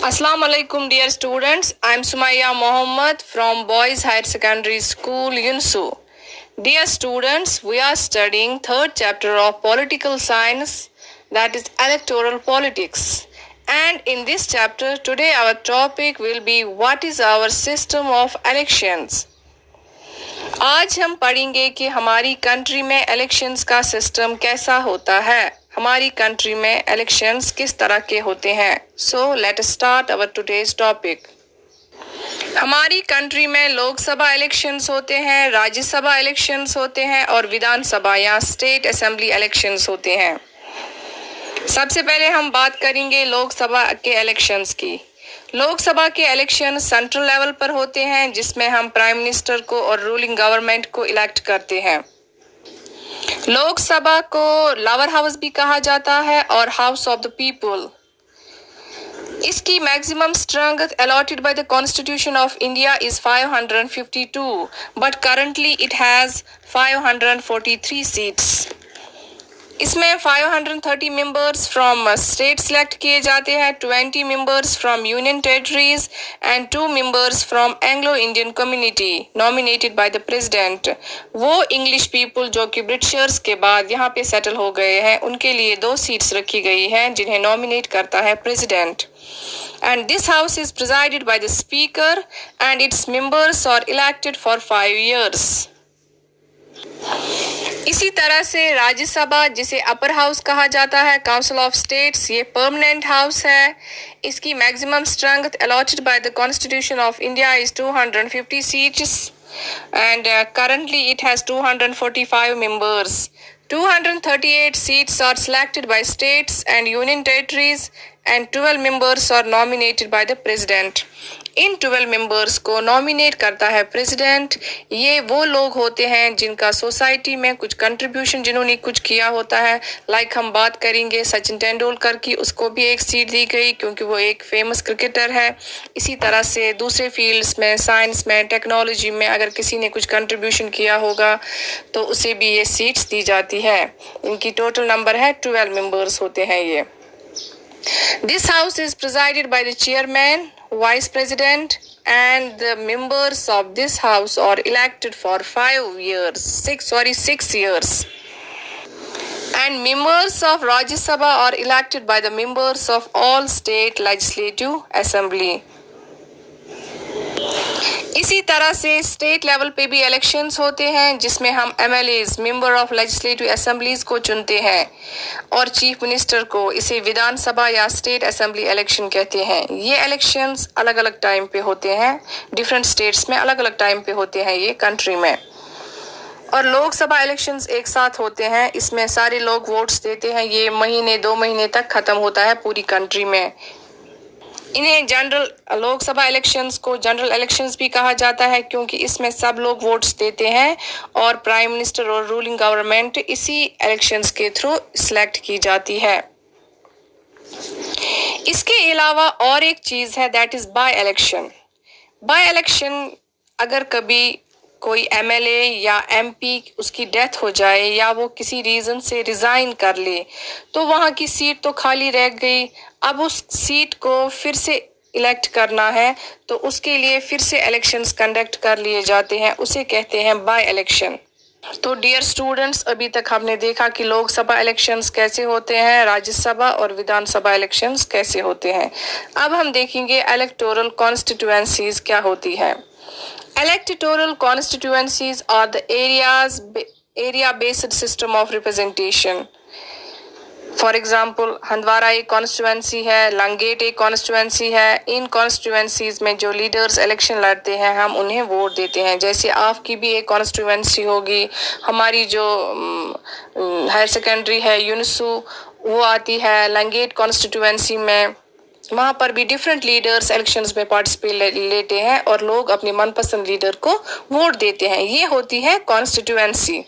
Assalamu alaikum dear students. I am Sumaya Mohammed from Boys Higher Secondary School, Yunsu. Dear students, we are studying third chapter of political science, that is electoral politics. And in this chapter, today our topic will be what is our system of elections. आज हम पढ़ेंगे कि हमारी country में elections का system कैसा होता है, हमारी कंट्री में इलेक्शंस किस तरह के होते हैं. So let start our today's topic. हमारी कंट्री में लोकसभा इलेक्शंस होते हैं, राज्यसभा इलेक्शंस होते हैं और विधानसभा या स्टेट असेंबली इलेक्शंस होते हैं. सबसे पहले हम बात करेंगे लोकसभा के इलेक्शंस की. लोकसभा के इलेक्शन सेंट्रल लेवल पर होते हैं जिसमें हम प्राइम मिनिस्टर को और रूलिंग गवर्नमेंट को इलेक्ट करते हैं. लोकसभा को लोअर हाउस भी कहा जाता है और हाउस ऑफ द पीपल. इसकी maximum strength allotted by the constitution of India is 552 but currently it has 543 seats. इसमें 530 मेंबर्स फ्रॉम स्टेट सिलेक्ट किए जाते हैं, 20 members from union territories and 2 members from Anglo Indian community nominated by the president. वो English people जो कि Britishers के बाद यहाँ पे सेटल हो गए हैं, उनके लिए 2 सीट्स रखी गई हैं जिन्हें नॉमिनेट करता है president. And this house is presided by the speaker and its members are elected for 5 years. इसी तरह से राज्यसभा, जिसे अपर हाउस कहा जाता है, काउंसिल ऑफ स्टेट्स, ये परमानेंट हाउस है. इसकी maximum strength allotted by the constitution of India is 250 seats and currently it has 245 members. 238 seats are selected by states and union territories and 12 members are nominated by the president. In 12 members को nominate करता है president. ये वो लोग होते हैं जिनका society में कुछ कंट्रीब्यूशन, जिन्होंने कुछ किया होता है. लाइक हम बात करेंगे सचिन तेंदुलकर की, उसको भी एक सीट दी गई क्योंकि वो एक फेमस क्रिकेटर है. इसी तरह से दूसरे फील्ड्स में, साइंस में, टेक्नोलॉजी में अगर किसी ने कुछ कंट्रीब्यूशन किया होगा तो उसे भी ये सीट्स दी जाती है. इनकी टोटल नंबर है 12 मेंबर्स होते हैं ये. This house is presided by the chairman, vice president and the members of this house are elected for 6 years. And members of Rajya Sabha are elected by the members of all state legislative assembly. इसी तरह से state level पे भी elections होते हैं जिसमें हम MLAs, member of legislative assemblies को चुनते हैं और चीफ मिनिस्टर को. इसे विधानसभा या स्टेट असेंबली इलेक्शन कहते हैं. ये इलेक्शंस अलग अलग टाइम पे होते हैं, डिफरेंट स्टेट्स में अलग अलग टाइम पे होते हैं ये कंट्री में. और लोकसभा इलेक्शंस एक साथ होते हैं, इसमें सारे लोग वोट्स देते हैं. ये महीने 2 महीने तक खत्म होता है पूरी कंट्री में. इन्हें जनरल लोकसभा इलेक्शंस को जनरल इलेक्शंस भी कहा जाता है क्योंकि इसमें सब लोग वोट्स देते हैं और प्राइम मिनिस्टर और रूलिंग गवर्नमेंट इसी इलेक्शंस के थ्रू सिलेक्ट की जाती है. इसके अलावा और एक चीज है, that is by election. By election अगर कभी कोई एमएलए या एमपी उसकी डेथ हो जाए या वो किसी रीजन से रिजाइन कर ले तो वहां की सीट तो खाली रह गई. अब उस सीट को फिर से इलेक्ट करना है तो उसके लिए फिर से इलेक्शंस कंडक्ट कर लिए जाते हैं, उसे कहते हैं बाय इलेक्शन. तो डियर स्टूडेंट्स, अभी तक हमने देखा कि लोकसभा इलेक्शंस कैसे होते हैं, राज्यसभा और विधानसभा इलेक्शंस कैसे होते हैं. अब हम देखेंगे इलेक्टोरल कॉन्स्टिट्यूएंसीज क्या होती है. Electoral constituencies are the area-based system of representation. For example Handwara एक कॉन्स्टिट्यूएंसी है, लंगेट एक कॉन्स्टिट्यूएंसी है. इन कॉन्स्टिट्यूएंसीज में जो लीडर्स इलेक्शन लड़ते हैं हम उन्हें वोट देते हैं. जैसे आपकी भी एक कॉन्स्टिट्यूएंसी होगी, हमारी जो हायर सेकेंडरी है यूनिसू वो आती है लंगेट कॉन्स्टिट्यूएंसी में. वहाँ पर भी डिफरेंट लीडर्स इलेक्शंस में पार्टिसिपेट लेते हैं और लोग अपने मनपसंद लीडर को वोट देते हैं. ये होती है कॉन्स्टिट्यूएंसी.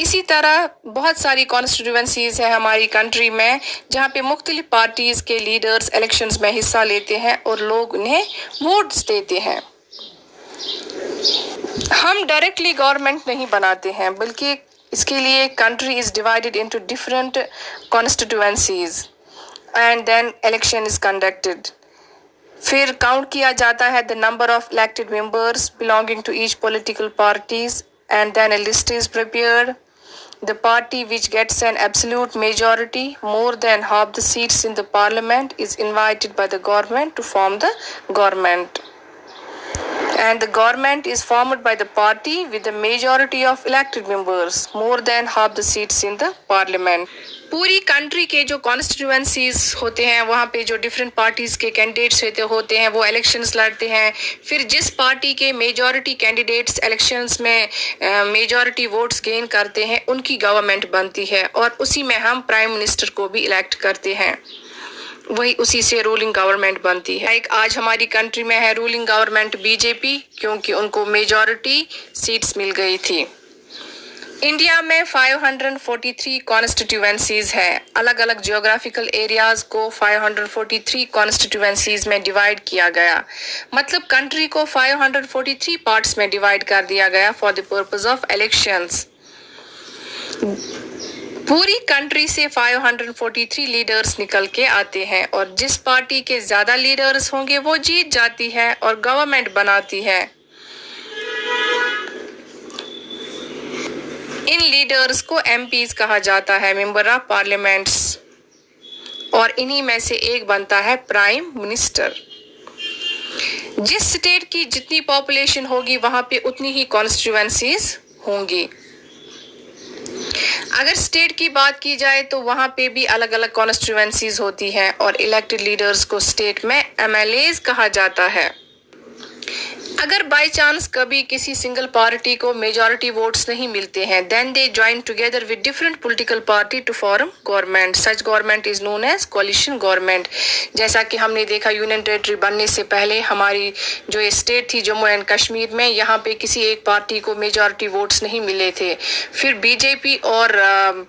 इसी तरह बहुत सारी कॉन्स्टिट्यूएंसीज है हमारी कंट्री में जहाँ पे मुख्तलिफ पार्टीज के लीडर्स इलेक्शंस में हिस्सा लेते हैं और लोग उन्हें वोट्स देते हैं. हम डायरेक्टली गवर्नमेंट नहीं बनाते हैं बल्कि इसके लिए country is divided into different constituencies. and then election is conducted. फिर काउंट किया जाता है the number of elected members belonging to each political parties and then a list is prepared. The party which gets an absolute majority, more than half the seats in the parliament, is invited by the government to form the government. And the government is formed by the party with the majority of elected members, more than half the seats in the parliament. पूरी country के जो constituencies होते हैं वहाँ पे जो different parties के candidates होते हैं वो इलेक्शंस लड़ते हैं. फिर जिस पार्टी के मेजॉरिटी कैंडिडेट्स इलेक्शंस में मेजॉरिटी वोट्स गेन करते हैं उनकी गवर्नमेंट बनती है और उसी में हम प्राइम मिनिस्टर को भी इलेक्ट करते हैं. वही उसी से रूलिंग गवर्नमेंट बनती है. एक आज हमारी कंट्री में है रूलिंग गवर्नमेंट बीजेपी क्योंकि उनको मेजॉरिटी सीट्स मिल गई थी. इंडिया में 543 कॉन्स्टिट्यूएंसीज हैं. अलग अलग जियोग्राफिकल एरियाज को 543 कॉन्स्टिट्यूएंसीज में डिवाइड किया गया. मतलब कंट्री को 543 पार्ट्स में डिवाइड कर दिया गया for the purpose of elections. पूरी कंट्री से 543 लीडर्स निकल के आते हैं और जिस पार्टी के ज्यादा लीडर्स होंगे वो जीत जाती है और गवर्नमेंट बनाती है. इन लीडर्स को एमपीज कहा जाता है, मेंबर ऑफ पार्लियामेंट्स, और इन्हीं में से एक बनता है प्राइम मिनिस्टर. जिस स्टेट की जितनी पॉपुलेशन होगी वहां पे उतनी ही कॉन्स्टिट्यूएंसीज होंगी. अगर स्टेट की बात की जाए तो वहां पे भी अलग अलग कॉन्स्टिट्यूएंसीज होती हैं और इलेक्टेड लीडर्स को स्टेट में एमएलएज कहा जाता है. अगर बाय चांस कभी किसी सिंगल पार्टी को मेजॉरिटी वोट्स नहीं मिलते हैं then they join together with different political party to form government. Such government is known as coalition government. जैसा कि हमने देखा यूनियन टेरिटरी बनने से पहले हमारी जो ये स्टेट थी जम्मू एंड कश्मीर में, यहाँ पे किसी एक पार्टी को मेजॉरिटी वोट्स नहीं मिले थे. फिर बीजेपी और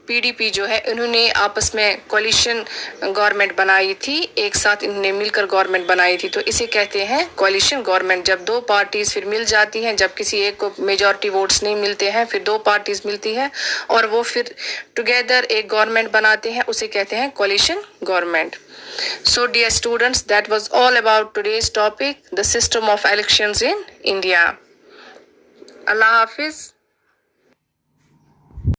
पीडीपी जो है इन्होंने आपस में कोलिशन गवर्नमेंट बनाई थी, एक साथ इन्होंने मिलकर गवर्नमेंट बनाई थी, तो इसे कहते हैं कोलिशन गवर्नमेंट. जब दो पार्टीज फिर मिल जाती हैं, जब किसी एक को मेजॉरिटी वोट्स नहीं मिलते हैं फिर दो पार्टीज मिलती है और वो फिर टुगेदर एक गवर्नमेंट बनाते हैं, उसे कहते हैं coalition government. So dear students, that was all about today's topic, the system of elections in India. Allah Hafiz.